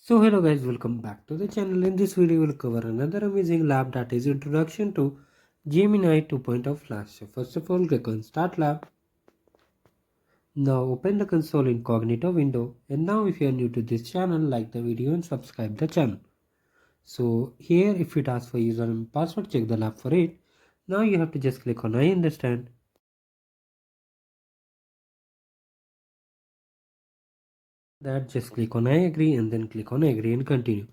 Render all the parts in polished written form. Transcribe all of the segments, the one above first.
So hello guys, welcome back to the channel. In this video we'll cover another amazing lab, that is introduction to Gemini 2.0 Flash. So first of all, click on Start Lab. Now open the console incognito window, and now if you are new to this channel, like the video and subscribe the channel. So here if it asks for username and password, check the lab for it. Now you have to just click on I understand. That just click on I agree and then click on agree and continue.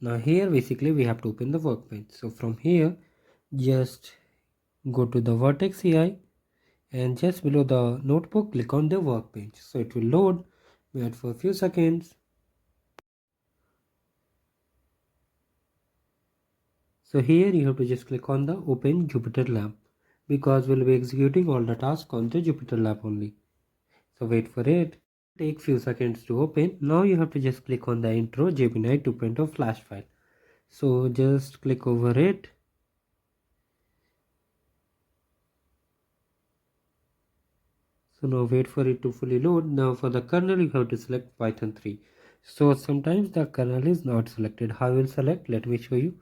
Now here basically we have to open the workbench. So from here just go to the vertex CI and just below the notebook click on the workbench. So it will load. Wait for a few seconds. So here you have to just click on the open Jupyter Lab, because we'll be executing all the tasks on the Jupyter Lab only. So wait for it. Take few seconds to open. Now you have to just click on the intro Gemini 2.0 Flash file. So just click over it. So now wait for it to fully load. Now for the kernel you have to select Python 3. So sometimes the kernel is not selected. How you will select? Let me show you.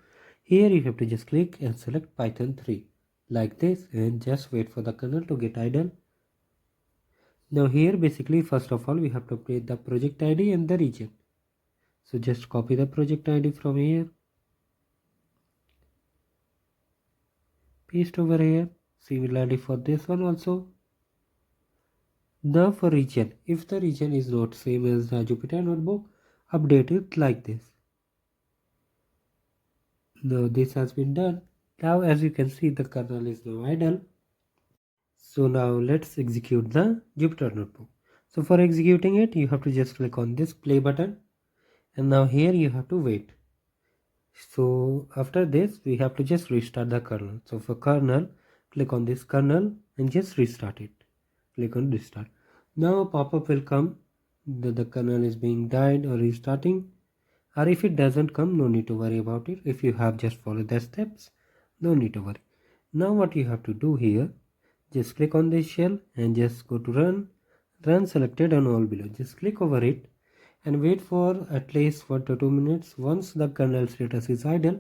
Here you have to just click and select Python 3 like this and just wait for the kernel to get idle. Now here basically first of all we have to update the project ID and the region. So just copy the project ID from here, paste over here. Similarly for this one also. Now for region, if the region is not same as the Jupyter notebook, update it like this. Now this has been done. Now as you can see the kernel is now idle. So now let's execute the Jupyter notebook. So for executing it you have to just click on this play button, and now here you have to wait. So after this we have to just restart the kernel. So for kernel, click on this kernel and just restart it. Click on restart. Now a pop-up will come that the kernel is being died or restarting, or if it doesn't come, no need to worry about it. If you have just followed the steps, no need to worry. Now what you have to do here, just click on this shell and just go to run selected on all below. Just click over it and wait for at least 1 to 2 minutes. Once the kernel status is idle,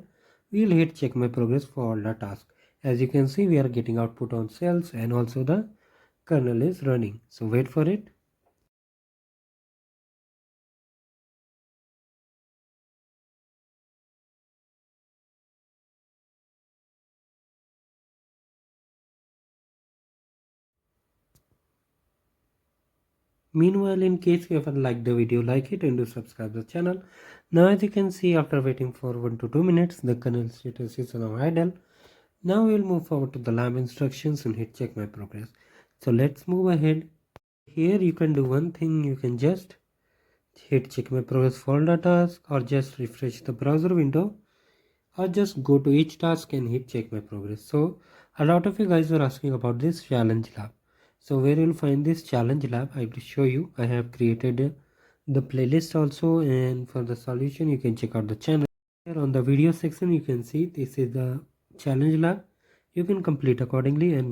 we will hit check my progress for all the tasks. As you can see, we are getting output on cells and also the kernel is running. So wait for it. Meanwhile, in case you haven't liked the video, like it and do subscribe the channel. Now as you can see, after waiting for 1 to 2 minutes, the kernel status is now idle. Now we'll move forward to the lab instructions and hit check my progress. So let's move ahead. Here you can do one thing, you can just hit check my progress for all the task, or just refresh the browser window, or just go to each task and hit check my progress. So a lot of you guys were asking about this challenge lab. So where you'll find this challenge lab, I will show you. I have created the playlist also, and for the solution you can check out the channel. Here on the video section you can see this is the challenge lab. You can complete accordingly, and we